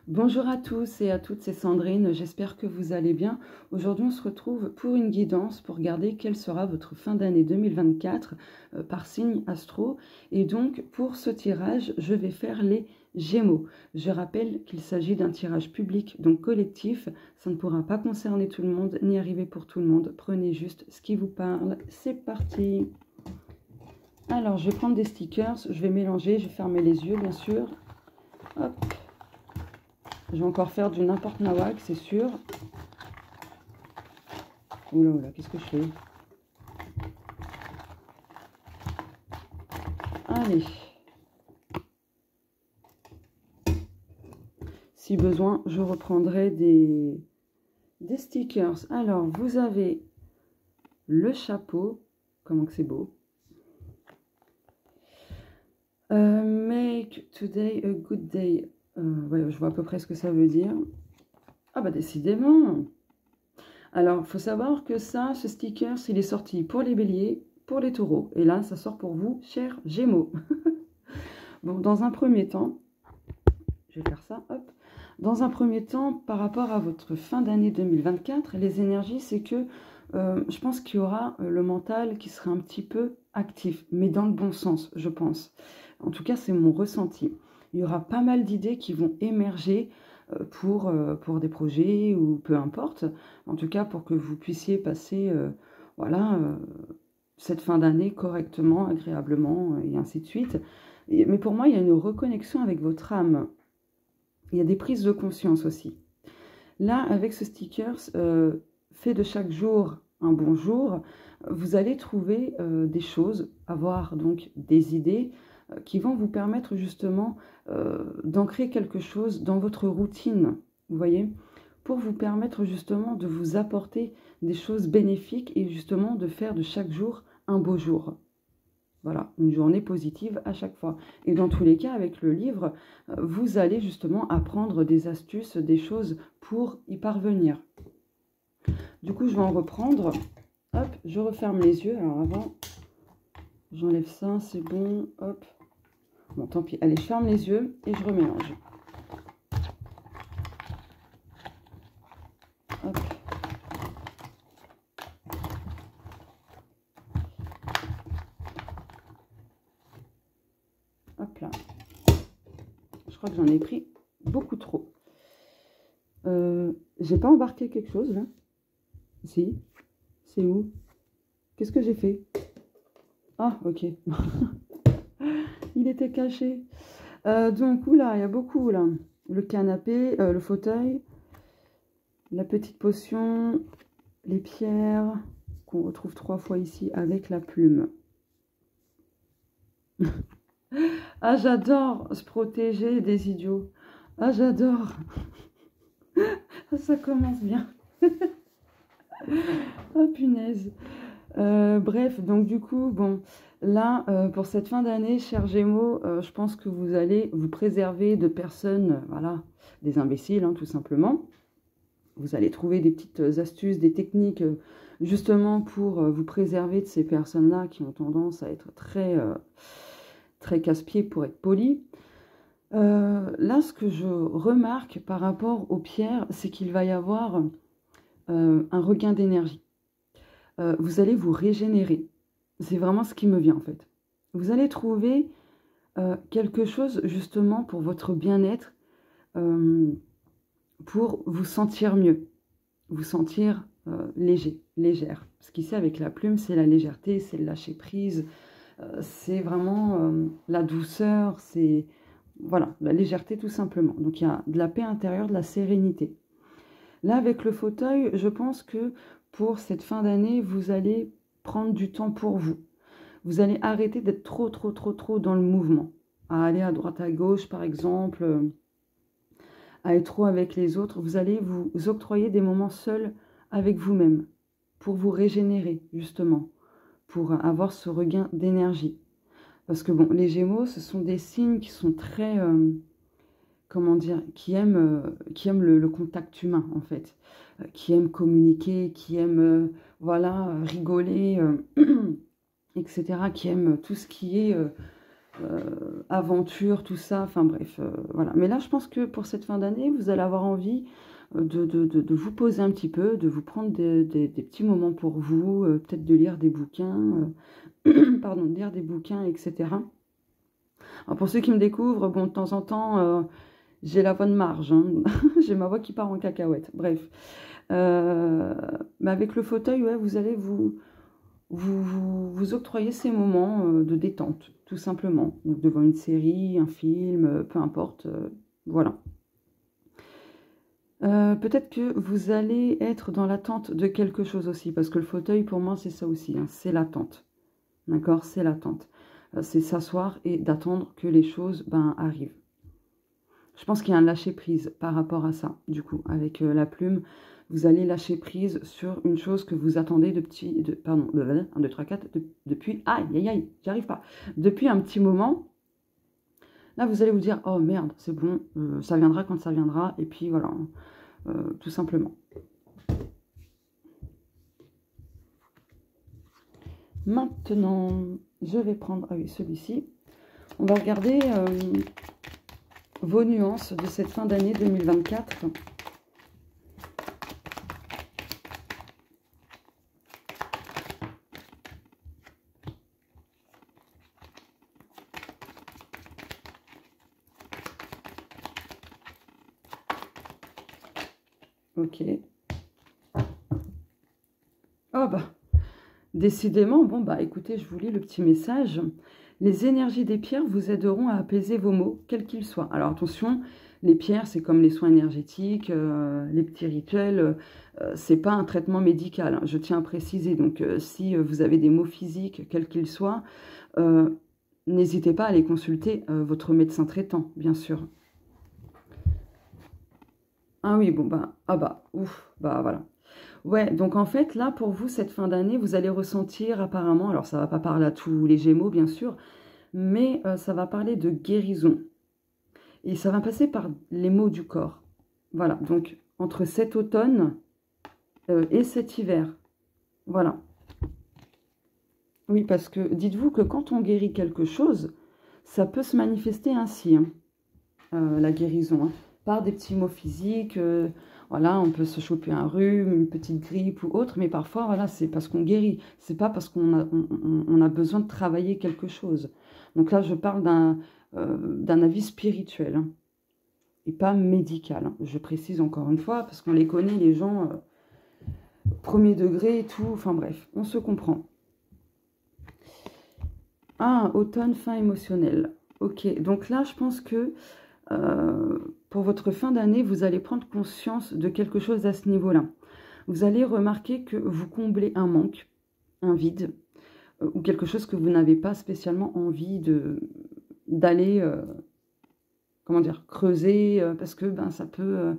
Bonjour à tous et à toutes, c'est Sandrine, j'espère que vous allez bien. Aujourd'hui on se retrouve pour une guidance pour regarder quelle sera votre fin d'année 2024 par signe astro. Et donc pour ce tirage, je vais faire les Gémeaux. Je rappelle qu'il s'agit d'un tirage public, donc collectif. Ça ne pourra pas concerner tout le monde, ni arriver pour tout le monde. Prenez juste ce qui vous parle. C'est parti. Alors je vais prendre des stickers, je vais mélanger, je vais fermer les yeux bien sûr. Hop. Je vais encore faire du n'importe nawak, c'est sûr. Oula, oula, qu'est-ce que je fais? Allez. Si besoin, je reprendrai des stickers. Alors, vous avez le chapeau. Comment que c'est beau. Make today a good day. Ouais, je vois à peu près ce que ça veut dire. Ah bah décidément. Alors, il faut savoir que ça, ce sticker, il est sorti pour les béliers, pour les taureaux. Et là, ça sort pour vous, chers Gémeaux. Bon, dans un premier temps, je vais faire ça, hop. Dans un premier temps, par rapport à votre fin d'année 2024, les énergies, c'est que je pense qu'il y aura le mental qui sera un petit peu actif, mais dans le bon sens, je pense. En tout cas, c'est mon ressenti. Il y aura pas mal d'idées qui vont émerger pour des projets ou peu importe. En tout cas, pour que vous puissiez passer cette fin d'année correctement, agréablement, et ainsi de suite. Mais pour moi, il y a une reconnexion avec votre âme. Il y a des prises de conscience aussi. Là, avec ce sticker, fait de chaque jour un bon jour, vous allez trouver des choses, avoir donc des idées qui vont vous permettre justement d'ancrer quelque chose dans votre routine, vous voyez, pour vous permettre justement de vous apporter des choses bénéfiques et justement de faire de chaque jour un beau jour. Voilà, une journée positive à chaque fois. Et dans tous les cas, avec le livre, vous allez justement apprendre des astuces, des choses pour y parvenir. Du coup, je vais en reprendre. Hop, je referme les yeux. Alors avant, j'enlève ça, c'est bon. Hop. Bon, tant pis. Allez, je ferme les yeux et je remélange. Hop. Hop là. Je crois que j'en ai pris beaucoup trop. J'ai pas embarqué quelque chose là? Si. C'est où? Qu'est-ce que j'ai fait? Ah, ok. Il était caché. Donc, oula, il y a beaucoup là. Le canapé, le fauteuil, la petite potion, les pierres qu'on retrouve 3 fois ici avec la plume. Ah, j'adore se protéger des idiots. Ah, j'adore. Ça commence bien. Oh, punaise. Bref, donc du coup, bon, là, pour cette fin d'année, chers Gémeaux, je pense que vous allez vous préserver de personnes, voilà, des imbéciles, hein, tout simplement. Vous allez trouver des petites astuces, des techniques, justement pour vous préserver de ces personnes-là qui ont tendance à être très casse-pieds pour être poli. Là, ce que je remarque par rapport aux pierres, c'est qu'il va y avoir un regain d'énergie. Vous allez vous régénérer. C'est vraiment ce qui me vient en fait. Vous allez trouver quelque chose justement pour votre bien-être, pour vous sentir mieux, vous sentir léger, légère. Parce qu'ici avec la plume, c'est la légèreté, c'est le lâcher prise, c'est vraiment la douceur, c'est voilà, la légèreté tout simplement. Donc il y a de la paix intérieure, de la sérénité. Là avec le fauteuil, je pense que pour cette fin d'année, vous allez prendre du temps pour vous. Vous allez arrêter d'être trop dans le mouvement. À aller à droite, à gauche, par exemple, à être trop avec les autres. Vous allez vous octroyer des moments seuls avec vous-même pour vous régénérer, justement, pour avoir ce regain d'énergie. Parce que, bon, les Gémeaux, ce sont des signes qui sont très... comment dire, qui aiment le contact humain, en fait, qui aiment communiquer, qui aiment, voilà, rigoler, etc., qui aiment tout ce qui est aventure, tout ça, enfin bref, voilà. Mais là, je pense que pour cette fin d'année, vous allez avoir envie de vous poser un petit peu, de vous prendre des petits moments pour vous, peut-être de lire des bouquins, pardon, de lire des bouquins, etc. Alors pour ceux qui me découvrent, bon, de temps en temps, j'ai la voix de marge, hein. J'ai ma voix qui part en cacahuète, bref. Mais avec le fauteuil, ouais, vous allez vous octroyer ces moments de détente, tout simplement. Donc devant une série, un film, peu importe, voilà. Peut-être que vous allez être dans l'attente de quelque chose aussi, parce que le fauteuil, pour moi, c'est ça aussi, hein, c'est l'attente. D'accord? C'est l'attente. C'est s'asseoir et d'attendre que les choses arrivent. Je pense qu'il y a un lâcher-prise par rapport à ça, du coup, avec la plume. Vous allez lâcher prise sur une chose que vous attendez pardon, 1, 2, 3, 4, depuis, aïe, aïe, aïe, j'y arrive pas, depuis un petit moment. Là, vous allez vous dire, oh merde, c'est bon, ça viendra quand ça viendra, et puis voilà, tout simplement. Maintenant, je vais prendre, ah oui, celui-ci. On va regarder vos nuances de cette fin d'année 2024. Ok. Oh bah, décidément, bon bah écoutez, je vous lis le petit message. Les énergies des pierres vous aideront à apaiser vos maux, quels qu'ils soient. Alors attention, les pierres, c'est comme les soins énergétiques, les petits rituels, c'est pas un traitement médical, hein, je tiens à préciser. Donc si vous avez des maux physiques, quels qu'ils soient, n'hésitez pas à aller consulter votre médecin traitant, bien sûr. Ah oui, bon bah, ah bah, ouf, bah voilà. Ouais, donc en fait, là, pour vous, cette fin d'année, vous allez ressentir apparemment, alors ça ne va pas parler à tous les Gémeaux, bien sûr, mais ça va parler de guérison. Et ça va passer par les maux du corps. Voilà, donc entre cet automne et cet hiver. Voilà. Oui, parce que dites-vous que quand on guérit quelque chose, ça peut se manifester ainsi, hein, la guérison, hein, par des petits maux physiques. Voilà, on peut se choper un rhume, une petite grippe ou autre, mais parfois, voilà, c'est parce qu'on guérit. C'est pas parce qu'on a, on a besoin de travailler quelque chose. Donc là, je parle d'un avis spirituel, hein, et pas médical, hein. Je précise encore une fois, parce qu'on les connaît, les gens, premier degré et tout. Enfin bref, on se comprend. Ah, automne, fin émotionnelle. Ok, donc là, je pense que pour votre fin d'année, vous allez prendre conscience de quelque chose à ce niveau-là. Vous allez remarquer que vous comblez un manque, un vide, ou quelque chose que vous n'avez pas spécialement envie d'aller, comment dire, creuser, parce que ça peut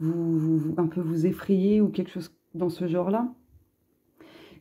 un peu vous effrayer ou quelque chose dans ce genre-là.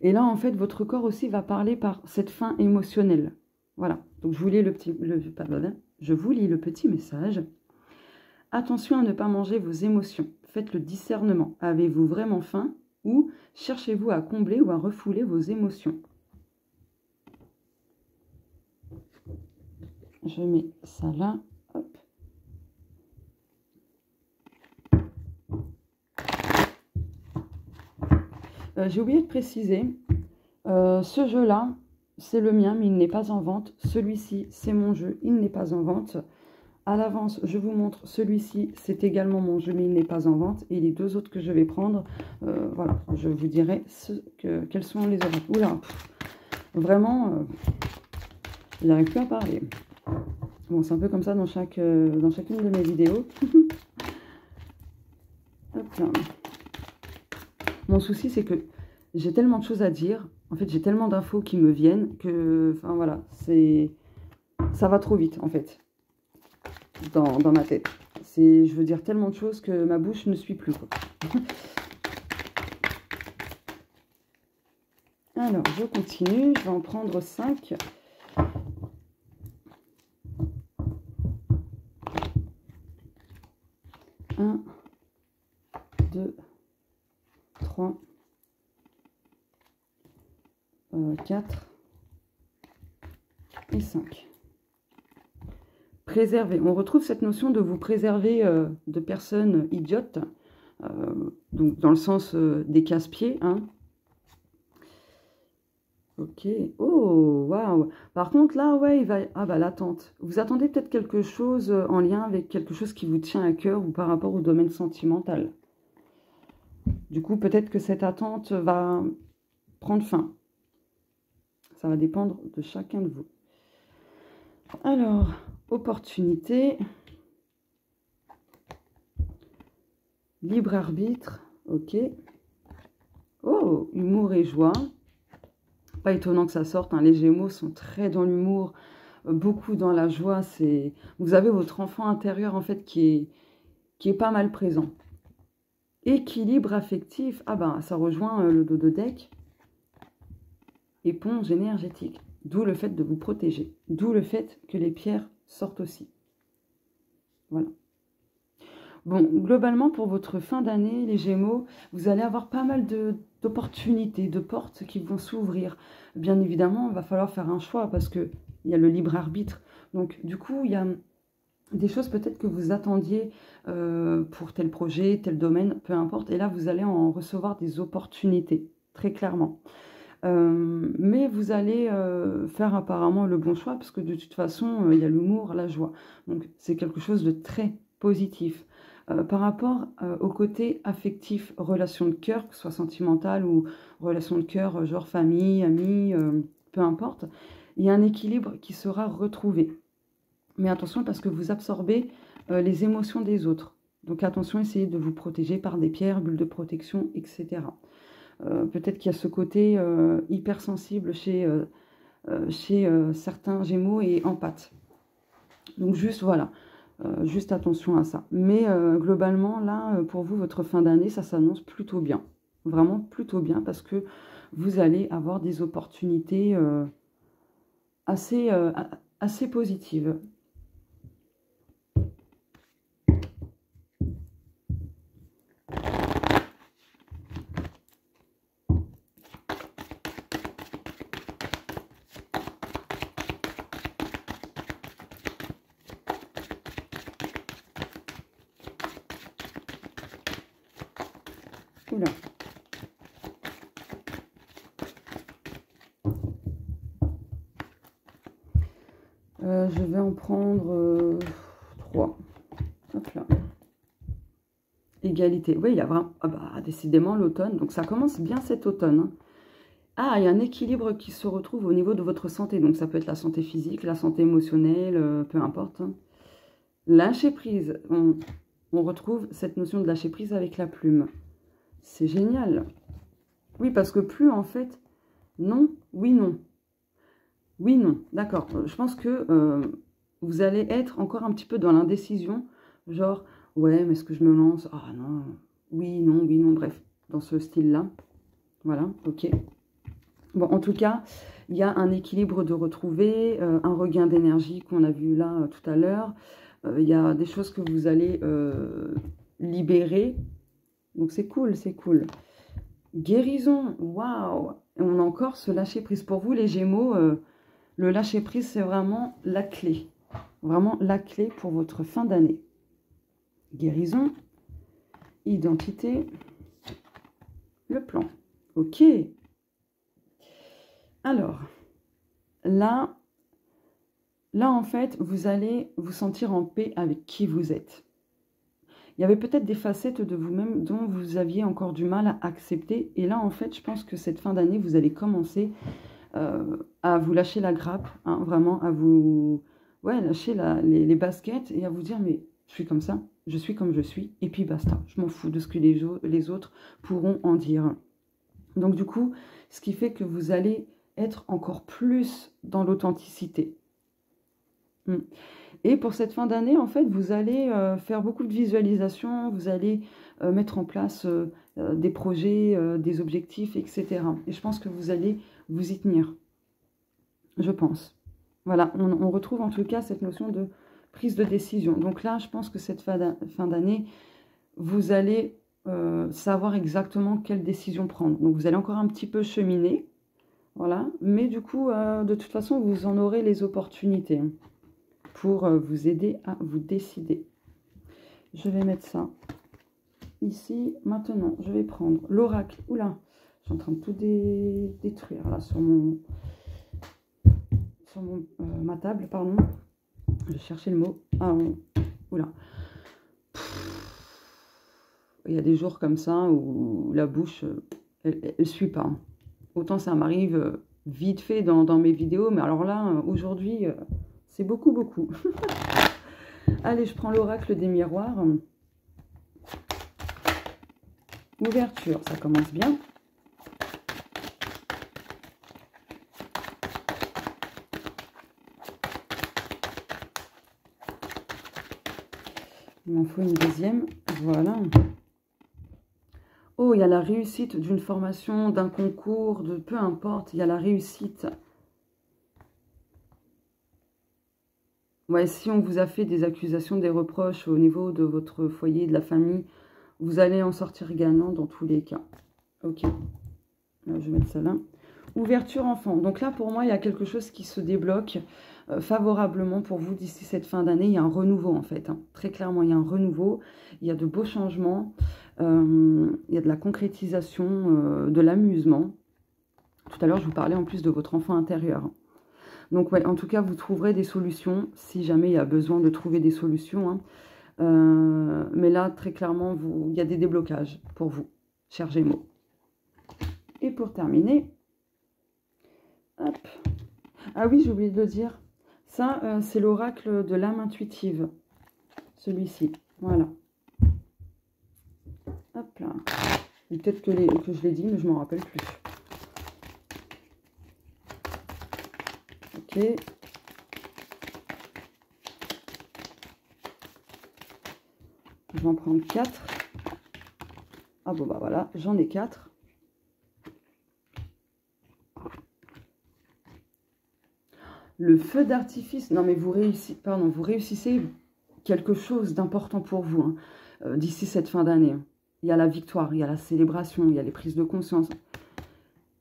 Et là, en fait, votre corps aussi va parler par cette fin émotionnelle. Voilà. Donc, je vous lis je vous lis le petit message. Attention à ne pas manger vos émotions. Faites le discernement. Avez-vous vraiment faim ou cherchez-vous à combler ou à refouler vos émotions? Je mets ça là. Hop. J'ai oublié de préciser, ce jeu-là, c'est le mien, mais il n'est pas en vente. Celui-ci, c'est mon jeu, il n'est pas en vente. À l'avance, je vous montre celui-ci, c'est également mon jeu, mais il n'est pas en vente. Et les deux autres que je vais prendre, voilà, je vous dirai quels sont les autres. Oula, vraiment, il n'arrive plus à parler. Bon, c'est un peu comme ça dans chacune de mes vidéos. Hop là. Mon souci, c'est que j'ai tellement de choses à dire. En fait, j'ai tellement d'infos qui me viennent que, enfin voilà, ça va trop vite, en fait, dans ma tête. Je veux dire tellement de choses que ma bouche ne suit plus, quoi. Alors, je continue. Je vais en prendre 5. Un, 2, 3, 4 et 5. préserver. On retrouve cette notion de vous préserver de personnes idiotes, donc dans le sens des casse-pieds, hein. Ok. Oh, waouh. Par contre, là, ouais, il va... Ah, bah, l'attente. Vous attendez peut-être quelque chose en lien avec quelque chose qui vous tient à cœur ou par rapport au domaine sentimental. Du coup, peut-être que cette attente va prendre fin. Ça va dépendre de chacun de vous. Alors, opportunité. Libre arbitre. Ok. Oh, humour et joie. Pas étonnant que ça sorte, hein. Les Gémeaux sont très dans l'humour, beaucoup dans la joie. Vous avez votre enfant intérieur en fait qui est pas mal présent. Équilibre affectif, ah ben ça rejoint le dodo deck. Éponge énergétique, d'où le fait de vous protéger, d'où le fait que les pierres sortent aussi. Voilà. Bon, globalement, pour votre fin d'année, les Gémeaux, vous allez avoir pas mal d'opportunités, de portes qui vont s'ouvrir. Bien évidemment, il va falloir faire un choix parce qu'il y a le libre arbitre. Donc, du coup, il y a des choses peut-être que vous attendiez pour tel projet, tel domaine, peu importe. Et là, vous allez en recevoir des opportunités, très clairement. Mais vous allez faire apparemment le bon choix parce que de toute façon, il y a l'humour, la joie. Donc, c'est quelque chose de très positif. Par rapport au côté affectif, relation de cœur, que ce soit sentimentale ou relation de cœur, genre famille, amis, peu importe, il y a un équilibre qui sera retrouvé. Mais attention parce que vous absorbez les émotions des autres. Donc attention, essayez de vous protéger par des pierres, bulles de protection, etc. Peut-être qu'il y a ce côté hypersensible chez certains Gémeaux et empathes. Donc juste voilà. Juste attention à ça. Mais globalement, là, pour vous, votre fin d'année, ça s'annonce plutôt bien. Vraiment plutôt bien parce que vous allez avoir des opportunités assez positives. Oula. Je vais en prendre 3. Hop là. Égalité. Oui, il y a vraiment... Ah bah, décidément l'automne. Donc ça commence bien cet automne. Hein. Ah, il y a un équilibre qui se retrouve au niveau de votre santé. Donc ça peut être la santé physique, la santé émotionnelle, peu importe. Hein. Lâcher prise. On retrouve cette notion de lâcher prise avec la plume. C'est génial. Oui, parce que plus, en fait, non, oui, non. Oui, non. D'accord. Je pense que vous allez être encore un petit peu dans l'indécision. Genre, ouais, mais est-ce que je me lance? Ah non, oui, non, bref. Dans ce style-là. Voilà, ok. Bon, en tout cas, il y a un équilibre de retrouver, un regain d'énergie qu'on a vu là tout à l'heure. Il y a des choses que vous allez libérer. Donc, c'est cool, c'est cool. Guérison, waouh! On a encore ce lâcher-prise. Pour vous, les Gémeaux, le lâcher-prise, c'est vraiment la clé. Vraiment la clé pour votre fin d'année. Guérison, identité, le plan. Ok. Alors, là, en fait, vous allez vous sentir en paix avec qui vous êtes. Il y avait peut-être des facettes de vous-même dont vous aviez encore du mal à accepter. Et là, en fait, je pense que cette fin d'année, vous allez commencer à vous lâcher la grappe, hein, vraiment à vous lâcher les baskets et à vous dire, mais je suis comme ça, je suis comme je suis, et puis basta. Je m'en fous de ce que les autres pourront en dire. Donc du coup, ce qui fait que vous allez être encore plus dans l'authenticité. Et pour cette fin d'année, en fait, vous allez faire beaucoup de visualisations, vous allez mettre en place des projets, des objectifs, etc. Et je pense que vous allez vous y tenir. Je pense. Voilà, on retrouve en tout cas cette notion de prise de décision. Donc là, je pense que cette fin d'année, vous allez savoir exactement quelle décision prendre. Donc vous allez encore un petit peu cheminer. Voilà, mais du coup, de toute façon, vous en aurez les opportunités. pour vous aider à vous décider. Je vais mettre ça ici. Maintenant, je vais prendre l'oracle. Oula, je suis en train de tout détruire là sur ma table, pardon. Je cherchais le mot. Ah, oula. Il y a des jours comme ça où la bouche, elle ne suit pas. Autant ça m'arrive vite fait dans mes vidéos, mais alors là, aujourd'hui, c'est beaucoup, beaucoup. Allez, je prends l'oracle des miroirs. Ouverture, ça commence bien. Il m'en faut une deuxième. Voilà. Oh, il y a la réussite d'une formation, d'un concours, de peu importe. Il y a la réussite. Ouais, si on vous a fait des accusations, des reproches au niveau de votre foyer, de la famille, vous allez en sortir gagnant dans tous les cas. Ok. Je vais mettre ça là. Ouverture enfant. Donc là, pour moi, il y a quelque chose qui se débloque favorablement pour vous d'ici cette fin d'année. Il y a un renouveau, en fait. Hein. Très clairement, il y a un renouveau. Il y a de beaux changements. Il y a de la concrétisation, de l'amusement. Tout à l'heure, je vous parlais en plus de votre enfant intérieur. Donc, ouais, en tout cas, vous trouverez des solutions si jamais il y a besoin de trouver des solutions. Hein. Mais là, très clairement, il y a des déblocages pour vous, chers Gémeaux. Et pour terminer, hop. Ah oui, j'ai oublié de le dire. Ça, c'est l'oracle de l'âme intuitive. Celui-ci. Voilà. Hop là. Peut-être que je l'ai dit, mais je ne m'en rappelle plus. Ok. Je vais en prendre 4. Ah bon, bah voilà, j'en ai 4. Le feu d'artifice. Non, mais vous réussissez quelque chose d'important pour vous hein, d'ici cette fin d'année. Il y a la victoire, il y a la célébration, il y a les prises de conscience.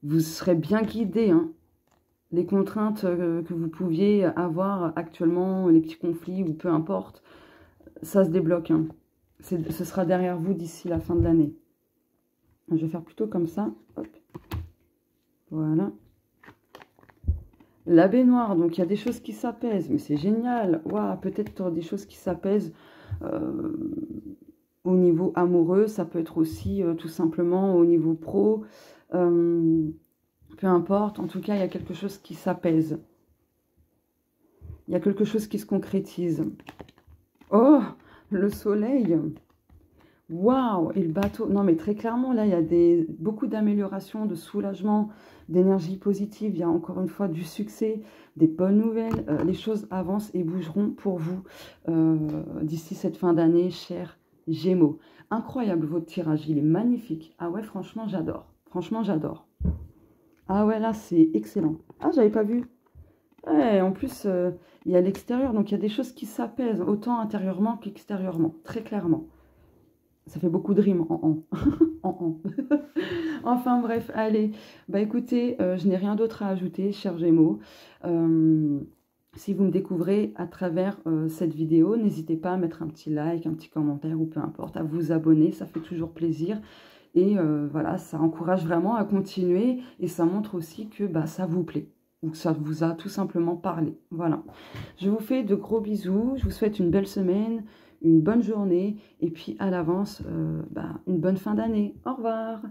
Vous serez bien guidé. Hein. Les contraintes que vous pouviez avoir actuellement, les petits conflits ou peu importe, ça se débloque. Hein. Ce sera derrière vous d'ici la fin de l'année. Je vais faire plutôt comme ça. Hop. Voilà. La baignoire, donc il y a des choses qui s'apaisent, mais c'est génial. Waouh, peut-être des choses qui s'apaisent au niveau amoureux, ça peut être aussi tout simplement au niveau pro. Peu importe, en tout cas, il y a quelque chose qui s'apaise. Il y a quelque chose qui se concrétise. Oh, le soleil. Waouh, et le bateau. Non, mais très clairement, là, il y a beaucoup d'améliorations, de soulagement, d'énergie positive. Il y a encore une fois du succès, des bonnes nouvelles. Les choses avancent et bougeront pour vous d'ici cette fin d'année, chers Gémeaux. Incroyable votre tirage, il est magnifique. Ah ouais, franchement, j'adore. Franchement, j'adore. Ah ouais, là, c'est excellent. Ah, j'avais pas vu. Ouais, en plus, il y a l'extérieur, donc il y a des choses qui s'apaisent, autant intérieurement qu'extérieurement, très clairement. Ça fait beaucoup de rimes en en. Enfin bref, allez. Bah écoutez, je n'ai rien d'autre à ajouter, chers Gémeaux. Si vous me découvrez à travers cette vidéo, n'hésitez pas à mettre un petit like, un petit commentaire ou peu importe, à vous abonner, ça fait toujours plaisir. Et voilà, ça encourage vraiment à continuer et ça montre aussi que bah, ça vous plaît. Ou que ça vous a tout simplement parlé. Voilà. Je vous fais de gros bisous, je vous souhaite une belle semaine, une bonne journée et puis à l'avance, une bonne fin d'année. Au revoir.